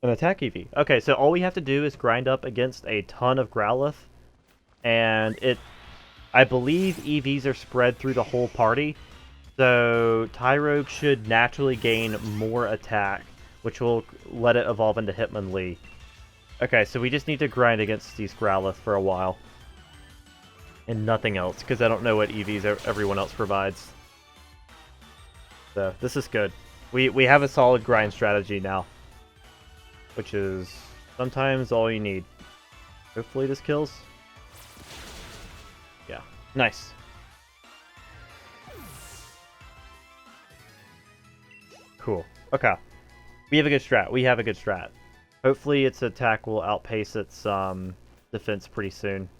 An attack EV. Okay, so all we have to do is grind up against a ton of Growlithe, and I believe EVs are spread through the whole party, so Tyrogue should naturally gain more attack, which will let it evolve into Hitmonlee. Okay, so we just need to grind against these Growlithe for a while. And nothing else, because I don't know what EVs everyone else provides. So, this is good. We have a solid grind strategy now. Which is sometimes all you need. Hopefully this kills. Yeah, nice. Cool. Okay. We have a good strat. Hopefully its attack will outpace its defense pretty soon.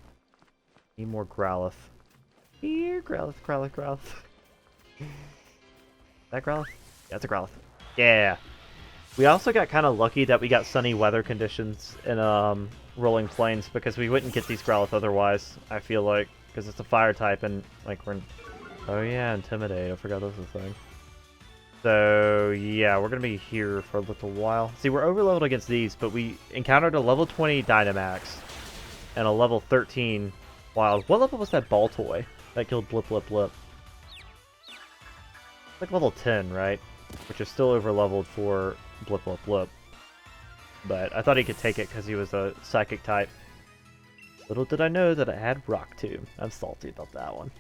Need more Growlithe. Here, Growlithe. That Growlithe? Yeah, it's a Growlithe. Yeah. We also got kind of lucky that we got sunny weather conditions in Rolling Plains, because we wouldn't get these Growlithe otherwise, I feel like. Because it's a fire type and, like, we're... Oh yeah, Intimidate. I forgot that was a thing. So, yeah, we're going to be here for a little while. See, we're overleveled against these, but we encountered a level 20 Dynamax and a level 13 Wild. What level was that Baltoy that killed Blip Blip Blip? Like level 10, right? Which is still overleveled for Blip Blip Blip. But I thought he could take it because he was a psychic type. Little did I know that it had Rock Tomb. I'm salty about that one.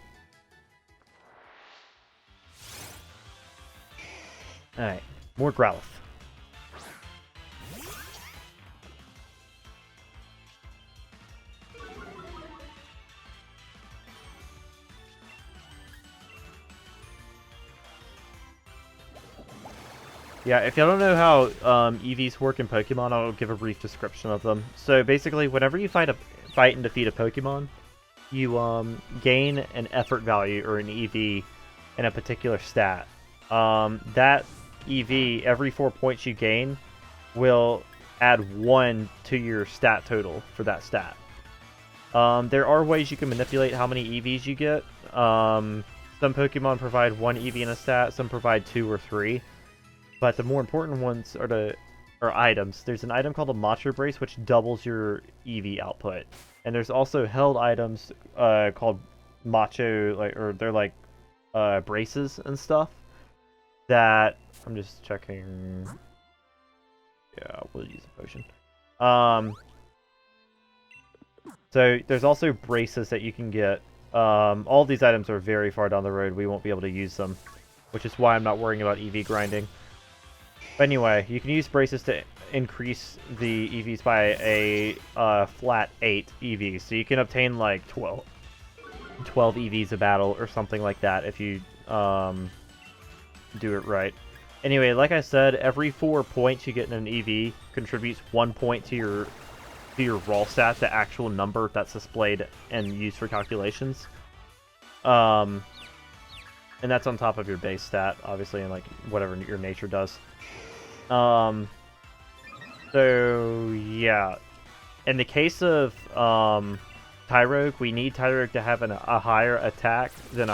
Alright, more Growlithe. Yeah, if y'all don't know how EVs work in Pokemon, I'll give a brief description of them. So basically, whenever you fight and defeat a Pokemon, you gain an effort value, or an EV, in a particular stat. That EV, every 4 points you gain, will add 1 to your stat total for that stat. There are ways you can manipulate how many EVs you get. Some Pokemon provide 1 EV in a stat, some provide 2 or 3. But the more important ones are items. There's an item called a Macho Brace, which doubles your EV output. And there's also held items called Macho, they're like braces and stuff. That I'm just checking. Yeah, we'll use a potion. So there's also braces that you can get. All these items are very far down the road. We won't be able to use them, which is why I'm not worrying about EV grinding. But anyway, you can use braces to increase the EVs by a flat 8 EVs. So you can obtain like 12 EVs a battle or something like that if you do it right. Anyway, like I said, every 4 points you get in an EV contributes 1 point to your raw stat, the actual number that's displayed and used for calculations. And that's on top of your base stat, obviously, and like whatever your nature does. So yeah, in the case of Tyrogue, we need Tyrogue to have a higher attack than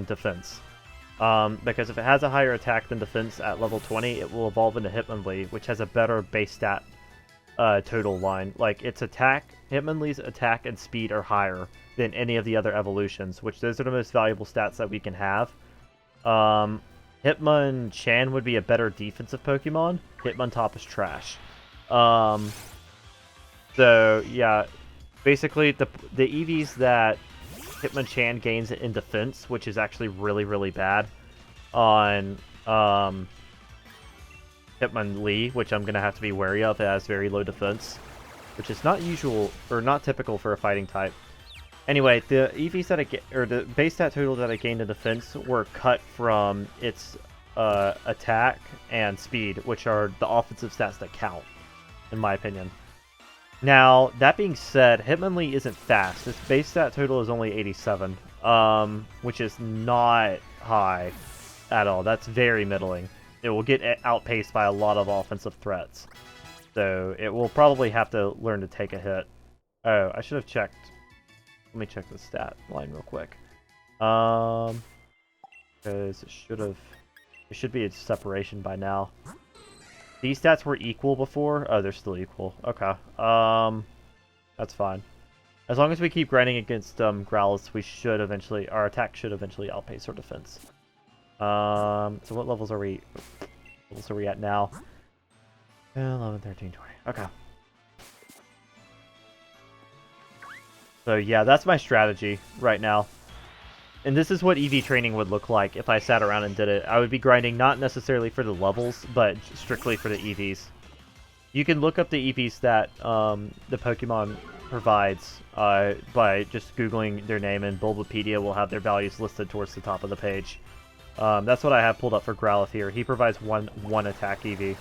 defense. Because if it has a higher attack than defense at level 20, it will evolve into Hitmonlee, which has a better base stat total line. Like its attack, Hitmonlee's attack and speed are higher than any of the other evolutions, which those are the most valuable stats that we can have. Hitmonchan would be a better defensive Pokemon. Hitmontop is trash. So yeah, basically the EVs that Hitmonchan gains in defense, which is actually really, really bad on Hitmonlee, which I'm gonna have to be wary of. It has very low defense, which is not usual or not typical for a fighting type. Anyway, the EVs that the base stat total that I gained in defense were cut from its attack and speed, which are the offensive stats that count, in my opinion. Now, that being said, Hitmonlee isn't fast. Its base stat total is only 87, which is not high at all. That's very middling. It will get outpaced by a lot of offensive threats. So, it will probably have to learn to take a hit. Oh, I should have checked. Let me check the stat line real quick. Because it should be a separation by now. These stats were equal before. Oh, they're still equal. Okay. That's fine. As long as we keep grinding against Growlithe, we should eventually, our attack should eventually outpace our defense. So what levels are we at now? 11, 13, 20. Okay. So yeah, that's my strategy right now. And this is what EV training would look like if I sat around and did it. I would be grinding not necessarily for the levels, but strictly for the EVs. You can look up the EVs that the Pokemon provides by just Googling their name, and Bulbapedia will have their values listed towards the top of the page. That's what I have pulled up for Growlithe here. He provides one attack EV.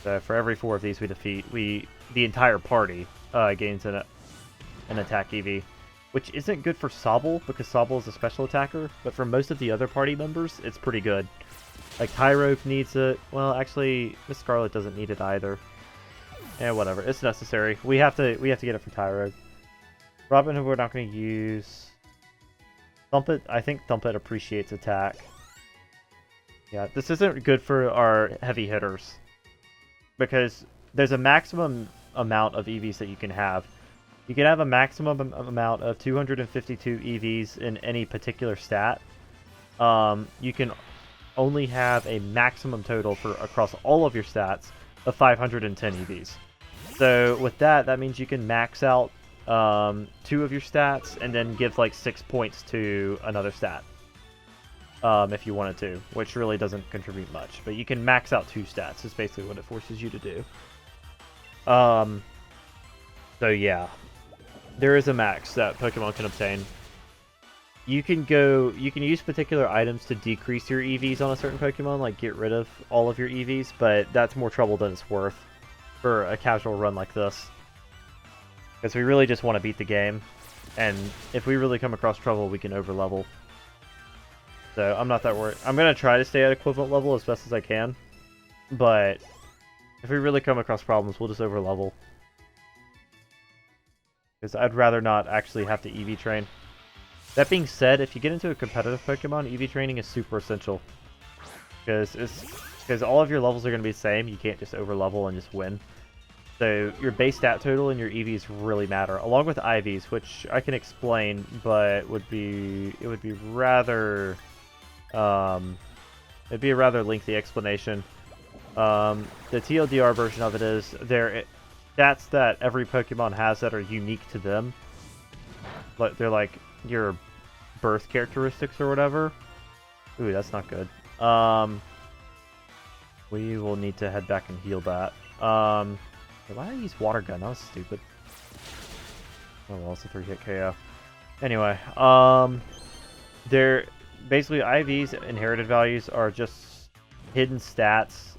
So for every 4 of these we defeat, the entire party gains an attack EV. Which isn't good for Sobble, because Sobble is a special attacker, but for most of the other party members, it's pretty good. Like, Tyrogue needs it. Well, actually, Miss Scarlet doesn't need it either. Yeah, whatever. It's necessary. We have to get it for Tyrogue. Robin, we're not going to use... Thumpet. I think Thumpet appreciates attack. Yeah, this isn't good for our heavy hitters. Because there's a maximum amount of EVs that you can have. You can have a maximum amount of 252 EVs in any particular stat. You can only have a maximum total for across all of your stats of 510 EVs. So with that means you can max out 2 of your stats and then give like 6 points to another stat. If you wanted to, which really doesn't contribute much. But you can max out 2 stats, is basically what it forces you to do. So yeah. There is a max that Pokemon can obtain. You can use particular items to decrease your EVs on a certain Pokemon, like get rid of all of your EVs, but that's more trouble than it's worth for a casual run like this. Because we really just want to beat the game, and if we really come across trouble, we can overlevel. So I'm not that worried. I'm going to try to stay at equivalent level as best as I can, but if we really come across problems, we'll just overlevel. Because I'd rather not actually have to EV train. That being said, if you get into a competitive Pokemon, EV training is super essential. Because all of your levels are going to be the same. You can't just overlevel and just win. So your base stat total and your EVs really matter, along with IVs, which I can explain, but it would be rather it'd be a rather lengthy explanation. The TLDR version of it is stats that every Pokemon has that are unique to them. They're like your birth characteristics or whatever. Ooh, that's not good. We will need to head back and heal that. Why did I use Water Gun? That was stupid. Oh well, it's a 3-hit KO. Anyway, they're basically IVs inherited values are just hidden stats.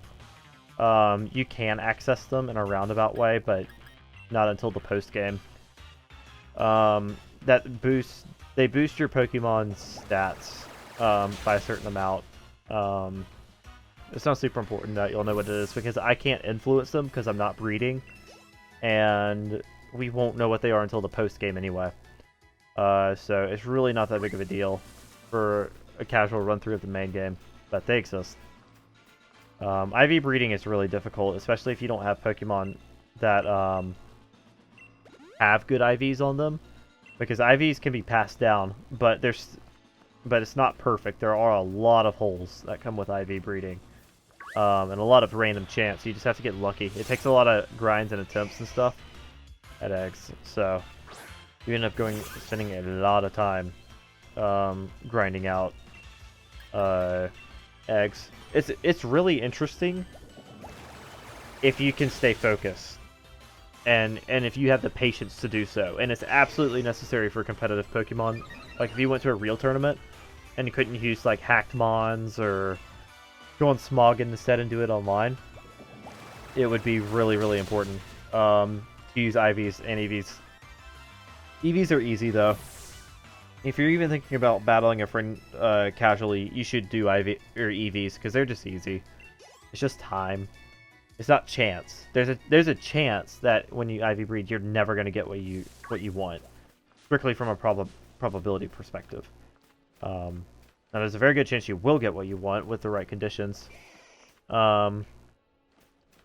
You can access them in a roundabout way, but not until the post game. They boost your Pokemon's stats by a certain amount. It's not super important that you'll know what it is, because I can't influence them because I'm not breeding, and we won't know what they are until the post game anyway. So it's really not that big of a deal for a casual run through of the main game, but they exist. IV breeding is really difficult, especially if you don't have Pokemon that have good IVs on them, because IVs can be passed down, but it's not perfect. There are a lot of holes that come with IV breeding, and a lot of random chance. You just have to get lucky. It takes a lot of grinds and attempts and stuff at eggs, so you end up spending a lot of time grinding out eggs. It's really interesting if you can stay focused and if you have the patience to do so, and it's absolutely necessary for competitive Pokemon. Like if you went to a real tournament and you couldn't use like hacked mons or go on Smog instead and do it online, it would be really, really important to use IVs and EVs. EVs are easy though. If you're even thinking about battling a friend casually, you should do IV or EVs because they're just easy. It's just time. It's not chance. There's a chance that when you IV breed, you're never going to get what you want, strictly from a probability perspective. Now there's a very good chance you will get what you want with the right conditions.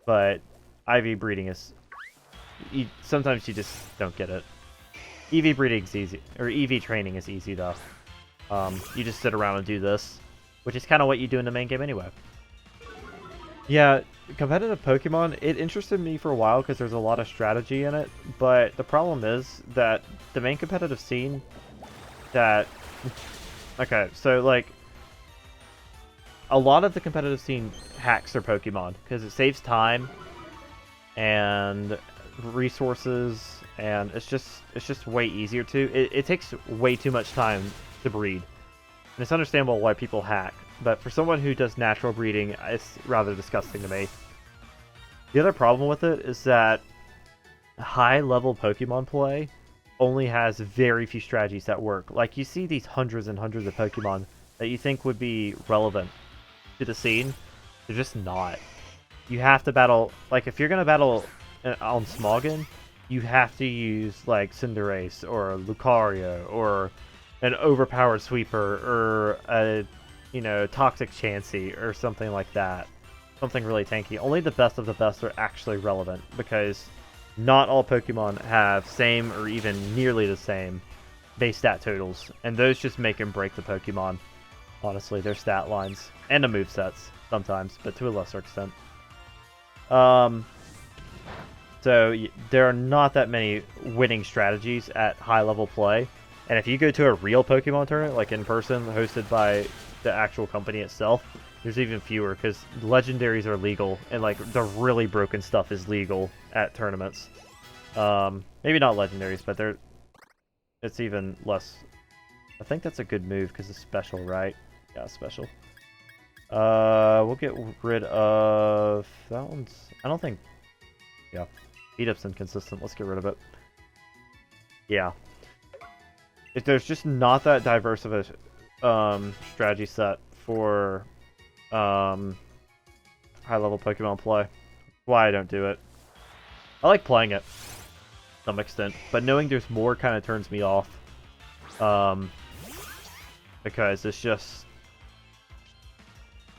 but IV breeding is... sometimes you just don't get it. EV breeding is easy, or EV training is easy though. You just sit around and do this, which is kind of what you do in the main game anyway. Yeah, competitive Pokemon, it interested me for a while because there's a lot of strategy in it, but the problem is that the main competitive scene that... Okay, so like, a lot of the competitive scene hacks their Pokemon because it saves time and resources, and it's just way easier to... It takes way too much time to breed. And it's understandable why people hack, but for someone who does natural breeding, it's rather disgusting to me. The other problem with it is that high-level Pokemon play only has very few strategies that work. Like, you see these hundreds and hundreds of Pokemon that you think would be relevant to the scene. They're just not. You have to battle... Like, if you're going to battle on Smogon, you have to use, like, Cinderace or Lucario or an overpowered Sweeper or a, you know, Toxic Chansey or something like that. Something really tanky. Only the best of the best are actually relevant because not all Pokemon have same or even nearly the same base stat totals, and those just make and break the Pokemon. Honestly, their stat lines and the movesets sometimes, but to a lesser extent. So there are not that many winning strategies at high level play, and if you go to a real Pokemon tournament, like in person, hosted by the actual company itself, there's even fewer because legendaries are legal, and like the really broken stuff is legal at tournaments. Maybe not legendaries, but it's even less. I think that's a good move because it's special, right? Yeah, special. We'll get rid of that one's... I don't think... Yeah. Beat up's inconsistent. Let's get rid of it. Yeah. If there's just not that diverse of a strategy set for high-level Pokemon play. Why I don't do it. I like playing it to some extent, but knowing there's more kind of turns me off. Because it's just...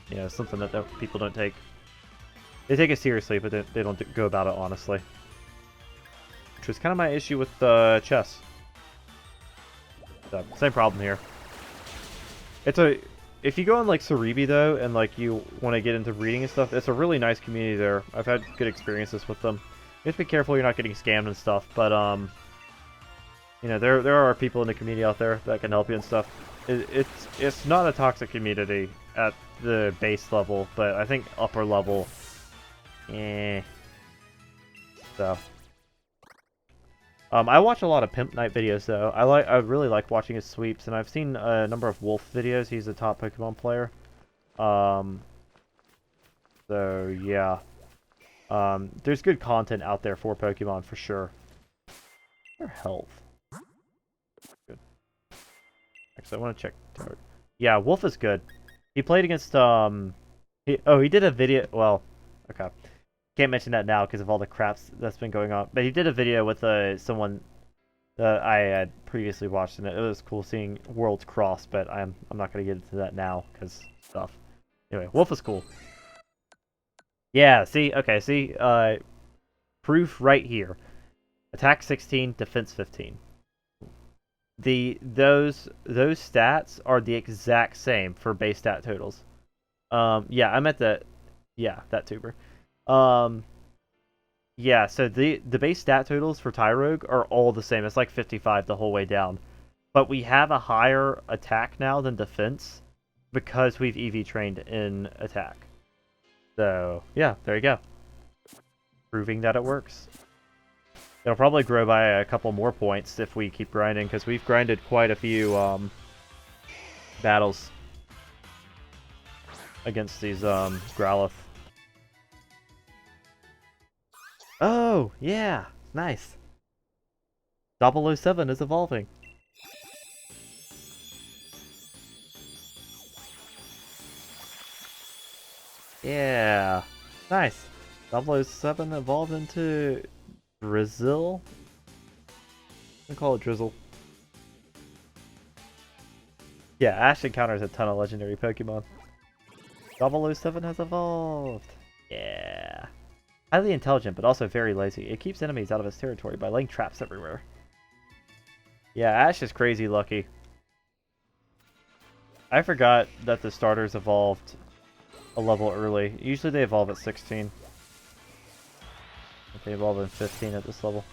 You know, something that people don't take... They take it seriously, but they don't go about it honestly. Which was kind of my issue with chess. So, same problem here. If you go on like Cerebi though, and like you want to get into breeding and stuff, it's a really nice community there. I've had good experiences with them. You have to be careful you're not getting scammed and stuff, but you know, there are people in the community out there that can help you and stuff. It's not a toxic community at the base level, but I think upper level, So. I watch a lot of Pimp Night videos though. I really like watching his sweeps, and I've seen a number of Wolf videos. He's a top Pokemon player. So yeah. There's good content out there for Pokemon for sure. Their health. Good. Actually, I want to check. Yeah, Wolf is good. He played against he did a video. Well, okay. Can't mention that now because of all the craps that's been going on. But he did a video with someone that I had previously watched, and it was cool seeing worlds cross. But I'm not gonna get into that now because stuff. Anyway, Wolf is cool. Yeah. See. Okay. See. Proof right here. Attack 16, defense 15. Those stats are the exact same for base stat totals. Yeah, I meant that. Yeah, that tuber. Yeah, so the base stat totals for Tyrogue are all the same. It's like 55 the whole way down. But we have a higher attack now than defense because we've EV trained in attack. So, yeah, there you go. Proving that it works. It'll probably grow by a couple more points if we keep grinding, because we've grinded quite a few battles against these Growlithe. Oh, yeah. Nice. 007 is evolving. Yeah. Nice. 007 evolved into Drizzle. I'm gonna call it Drizzle. Yeah, Ash encounters a ton of legendary Pokemon. 007 has evolved. Yeah. Highly intelligent, but also very lazy. It keeps enemies out of its territory by laying traps everywhere. Yeah, Ash is crazy lucky. I forgot that the starters evolved a level early. Usually they evolve at 16. They evolve at 15 at this level.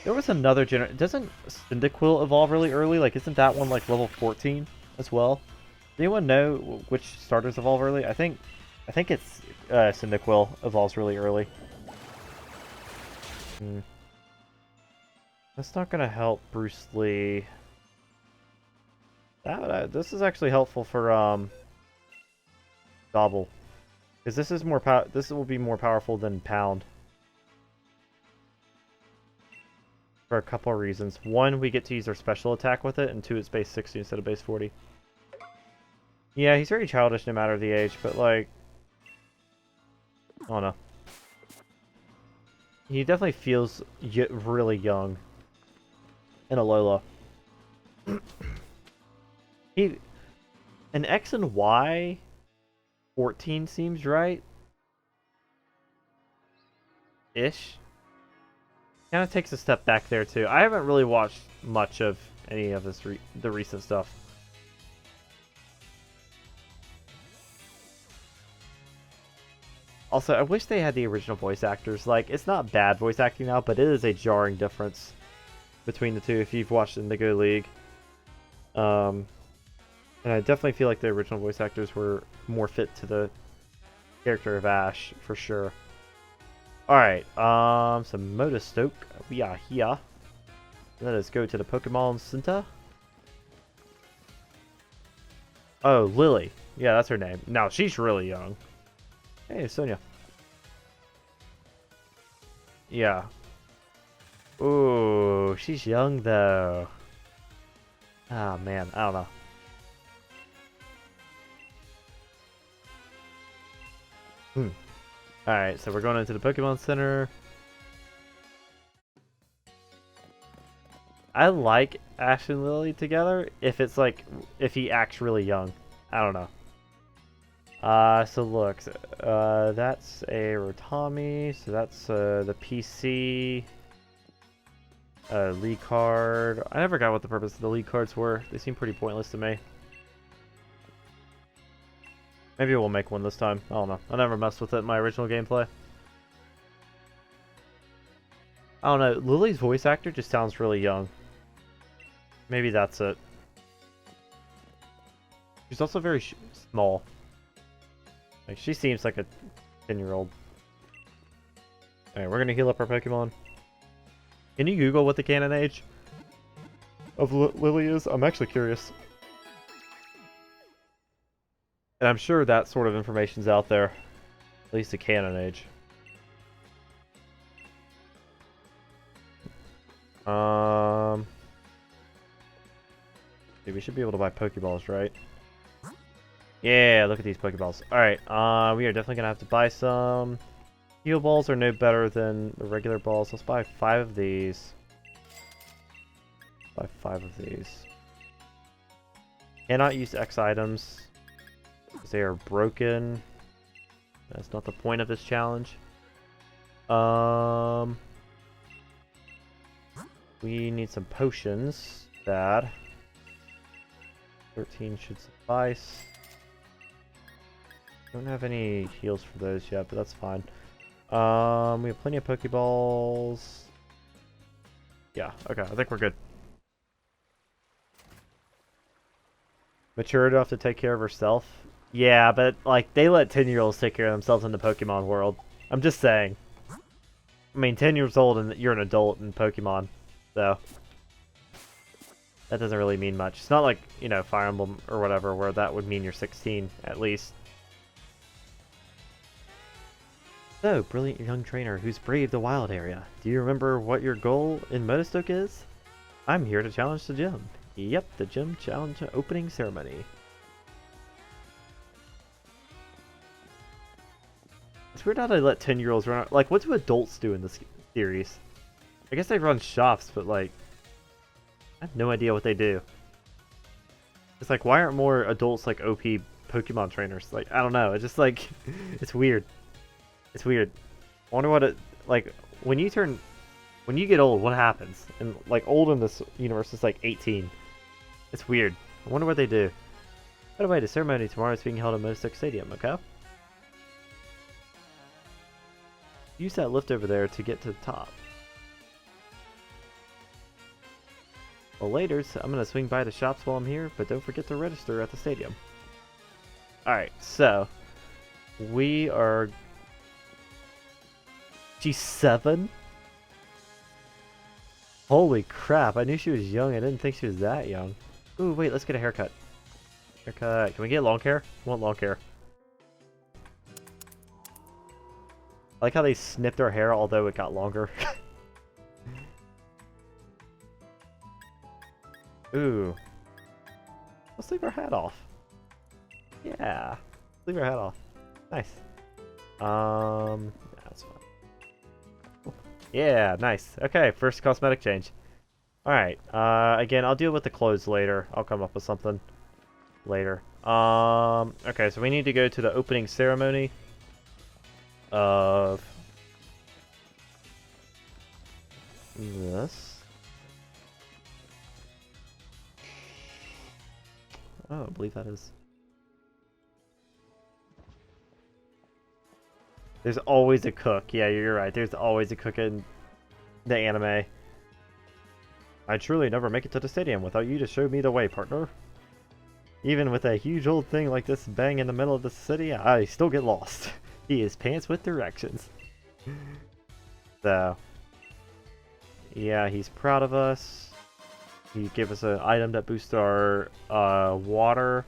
There was another doesn't Cyndaquil evolve really early? Like, isn't that one like level 14 as well? Does anyone know which starters evolve early? I think it's Cyndaquil evolves really early. That's not gonna help Bruce Lee. This is actually helpful for Dobble, because this is more this will be more powerful than Pound. For a couple of reasons. One, we get to use our special attack with it, and two, it's base 60 instead of base 40. Yeah, he's very childish no matter the age, but like... I don't know. He definitely feels really young. In Alola. An X and Y 14 seems right. Ish. Kind of takes a step back there too. I haven't really watched much of any of this the recent stuff. Also, I wish they had the original voice actors. Like, it's not bad voice acting now, but it is a jarring difference between the two if you've watched Indigo League. And I definitely feel like the original voice actors were more fit to the character of Ash, for sure. Alright, some Motostoke. We are here. Let us go to the Pokemon Center. Oh, Lily. Yeah, that's her name. Now, she's really young. Hey, Sonia. Yeah. Ooh, she's young, though. Ah, man, I don't know. Alright, so we're going into the Pokemon Center. I like Ash and Lily together if it's like, if he acts really young. I don't know. So look, that's a Rotami, so that's the PC league card. I never got what the purpose of the league cards were. They seem pretty pointless to me. Maybe we'll make one this time. I don't know. I never messed with it in my original gameplay. I don't know. Lily's voice actor just sounds really young. Maybe that's it. She's also very small. Like, she seems like a 10-year-old. Alright, we're gonna heal up our Pokemon. Can you Google what the canon age of Lily is? I'm actually curious. And I'm sure that sort of information's out there. At least the canon age. We should be able to buy Pokeballs, right? Yeah, look at these Pokeballs. Alright, we are definitely gonna have to buy some. Heal balls are no better than the regular balls. Let's buy 5 of these. Buy 5 of these. Cannot use X items. They are broken. That's not the point of this challenge. We need some potions. Bad. 13 should suffice. Don't have any heals for those yet, but that's fine. We have plenty of Pokeballs. Yeah, okay, I think we're good. Mature enough to take care of herself? Yeah, but, like, they let 10-year-olds take care of themselves in the Pokemon world. I'm just saying. I mean, 10 years old and you're an adult in Pokemon, so... that doesn't really mean much. It's not like, you know, Fire Emblem or whatever, where that would mean you're 16, at least. So, brilliant young trainer who's braved the wild area. Do you remember what your goal in Motostoke is? I'm here to challenge the gym. Yep, the gym challenge opening ceremony. It's weird how they let 10-year-olds run out. Like, what do adults do in this series? I guess they run shops, but, like, I have no idea what they do. It's like, why aren't more adults, like, OP Pokemon trainers? Like, I don't know. It's just, like, it's weird. It's weird. I wonder what it like when you get old. What happens? And like old in this universe is like 18. It's weird. I wonder what they do. By the way, the ceremony tomorrow is being held at Nuzlocke Stadium. Okay. Use that lift over there to get to the top. Well, later, so I'm gonna swing by the shops while I'm here, but don't forget to register at the stadium. Alright, so we are G7? Holy crap, I knew she was young, I didn't think she was that young. Ooh, wait, let's get a haircut. Haircut. Can we get long hair? I want long hair. I like how they snipped our hair, although it got longer. Ooh. Let's leave our hat off. Yeah. Leave our hat off. Nice. That's fine. Yeah, nice. Okay, first cosmetic change. Alright, again, I'll deal with the clothes later. I'll come up with something later. Okay, so we need to go to the opening ceremony of this. Oh, I believe that is. There's always a cook. Yeah, you're right. There's always a cook in the anime. I'd truly never make it to the stadium without you to show me the way, partner. Even with a huge old thing like this bang in the middle of the city, I still get lost. He is pants with directions. So, yeah, he's proud of us. He gave us an item that boosts our water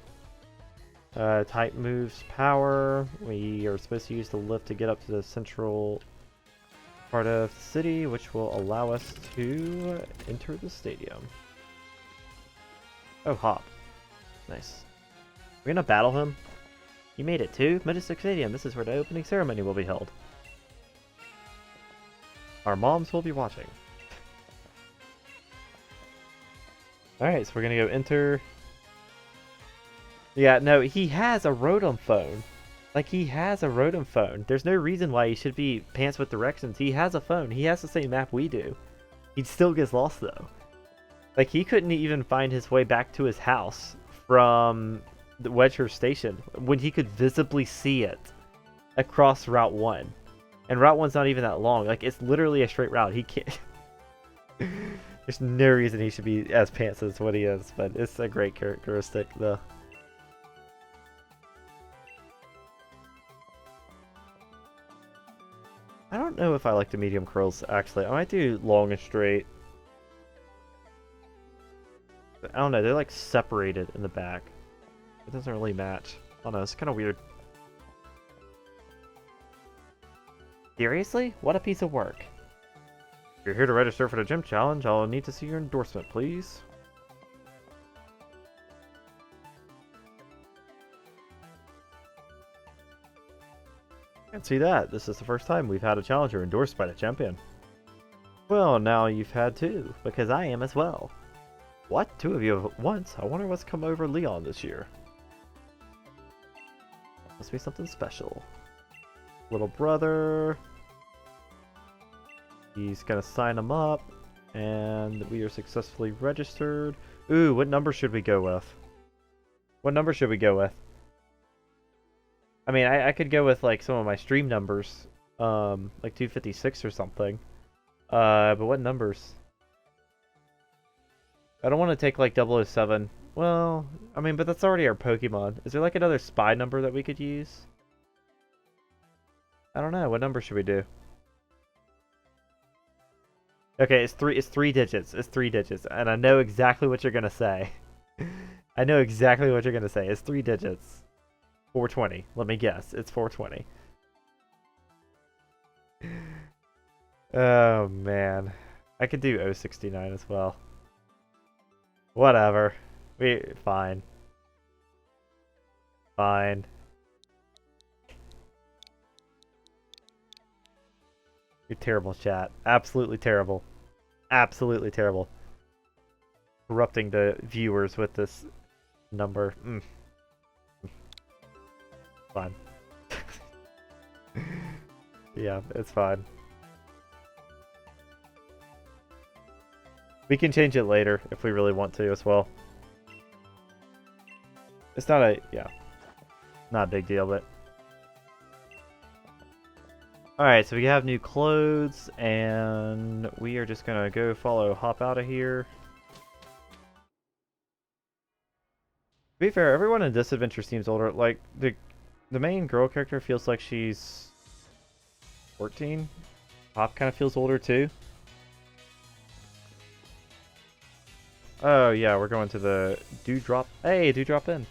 type moves power. We are supposed to use the lift to get up to the central part of the city, which will allow us to enter the stadium. Oh, hop. Nice. We're gonna battle him. You made it too? Nuzlocke Stadium. This is where the opening ceremony will be held. Our moms will be watching. Alright, so we're gonna go enter. Yeah, no, he has a Rotom phone. Like, he has a Rotom phone. There's no reason why he should be pants with directions. He has a phone. He has the same map we do. He still gets lost, though. Like, he couldn't even find his way back to his house from the Wedgehurst Station when he could visibly see it across Route 1. And Route 1's not even that long. Like, it's literally a straight route. He can't... There's no reason he should be as pants as what he is, but it's a great characteristic, though. I don't know if I like the medium curls, actually. I might do long and straight. But I don't know, they're like separated in the back. It doesn't really match. I don't know, it's kind of weird. Seriously? What a piece of work. If you're here to register for the gym challenge, I'll need to see your endorsement, please. Can't see that. This is the first time we've had a challenger endorsed by the champion. Well, now you've had two, because I am as well. What? Two of you at once? I wonder what's come over Leon this year. Must be something special. Little brother. He's gonna sign him up, and we are successfully registered. Ooh, what number should we go with? What number should we go with? I mean, I could go with like some of my stream numbers, like 256 or something. But what numbers? I don't want to take like 007. Well, I mean, but that's already our Pokemon. Is there like another spy number that we could use? I don't know. What number should we do? Okay, it's three digits. It's 3 digits, and I know exactly what you're gonna say. I know exactly what you're gonna say. It's 3 digits. 420. Let me guess. It's 420. Oh, man. I could do 069 as well. Whatever. Fine. Fine. You're terrible, chat. Absolutely terrible. Absolutely terrible. Corrupting the viewers with this number. Fine. Yeah, it's fine. We can change it later if we really want to as well. It's not a, yeah, not a big deal, but. Alright, so we have new clothes, and we are just gonna go hop out of here. To be fair, everyone in this adventure seems older. Like, the main girl character feels like she's 14. Pop kind of feels older too. Oh yeah, we're going to the Dewdrop. Hey, Dewdrop Inn.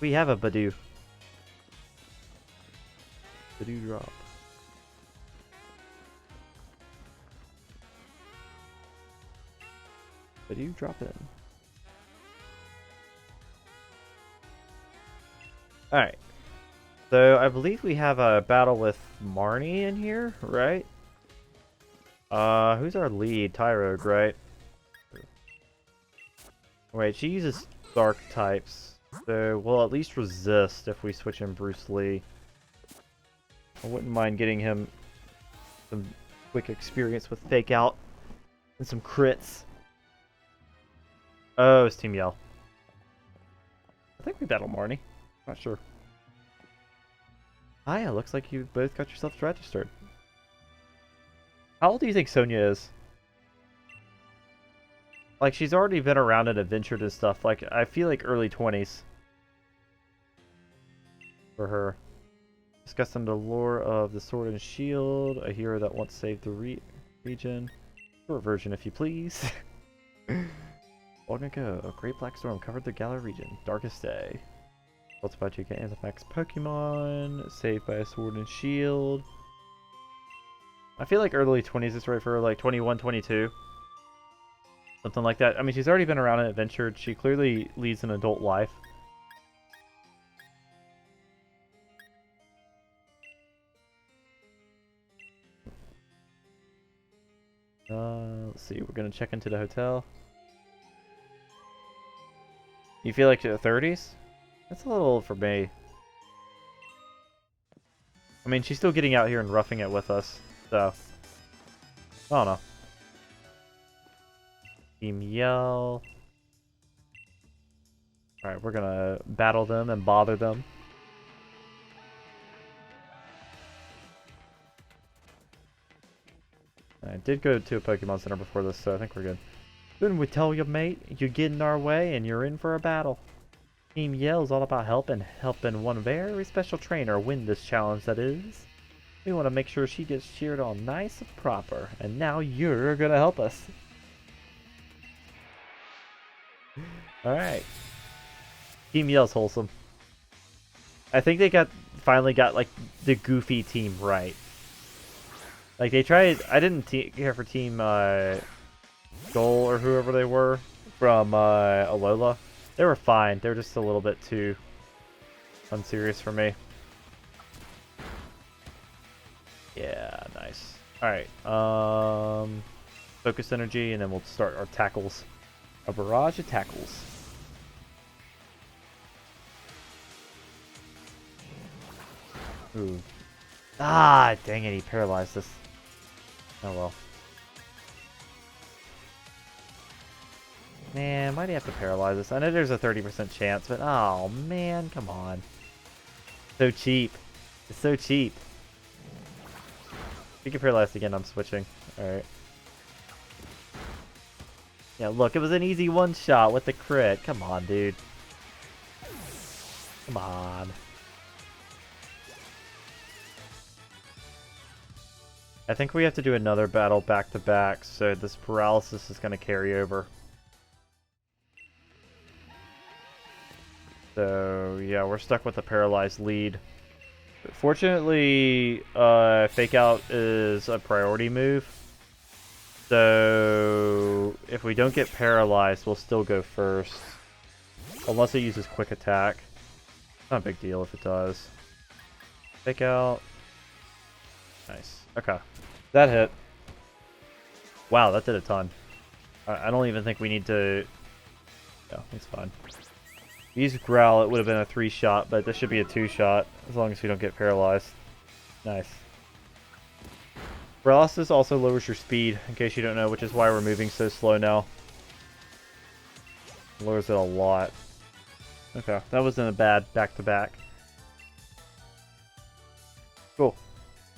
We have a Badoo. The Dewdrop. Badoo drop in. Alright. So I believe we have a battle with Marnie in here, right? Who's our lead? Tyrogue, right? Wait, she uses dark types. So we'll at least resist if we switch in Bruce Lee. I wouldn't mind getting him some quick experience with Fake Out and some crits. Oh, it's Team Yell. I think we battle Marnie. Not sure. Hiya, looks like you both got yourselves registered. How old do you think Sonya is? Like, she's already been around and adventured and stuff. Like, I feel like early 20s. For her. Discussing the lore of the Sword and Shield, a hero that once saved the region. Short version, if you please. Long ago, a great black storm covered the Galar region. Darkest day. Built by Giga Anthemax Pokemon. Saved by a Sword and Shield. I feel like early 20s is right for her, like 21, 22. Something like that. I mean, she's already been around and adventured. She clearly leads an adult life. Let's see. We're gonna check into the hotel. You feel like the 30s? That's a little old for me. I mean, she's still getting out here and roughing it with us, so I don't know. Team Yell. Alright, we're gonna battle them and bother them. I did go to a Pokemon Center before this, so I think we're good. Didn't we tell you, mate? You get in our way and you're in for a battle. Team Yell is all about helping one very special trainer win this challenge, that is. We want to make sure she gets cheered on nice and proper, and now you're gonna help us. Alright. Team Yell's wholesome. I think they finally got like the goofy team right. Like they tried, I didn't care for Team Goal or whoever they were from Alola. They were fine. They were just a little bit too unserious for me. Yeah, nice. Alright. Focus energy, and then we'll start our tackles. A barrage of tackles. Ooh. Ah, dang it, he paralyzed us. Oh well. Man, why do you have to paralyze us? I know there's a 30% chance, but oh man, come on. So cheap. It's so cheap. If you get paralyzed again, I'm switching. Alright. Yeah, look, it was an easy one-shot with the crit. Come on, dude. Come on. I think we have to do another battle back-to-back, so this paralysis is going to carry over. So, yeah, we're stuck with a paralyzed lead. Fortunately, Fake Out is a priority move. So, if we don't get paralyzed, we'll still go first. Unless it uses Quick Attack. Not a big deal if it does. Fake Out. Nice. Okay. That hit. Wow, that did a ton. I don't even think we need to... No, it's fine. Use Growl, it would have been a 3-shot, but this should be a 2-shot, as long as we don't get paralyzed. Nice. Paralysis also lowers your speed, in case you don't know, which is why we're moving so slow now. Lowers it a lot. Okay, that wasn't a bad back-to-back. Cool.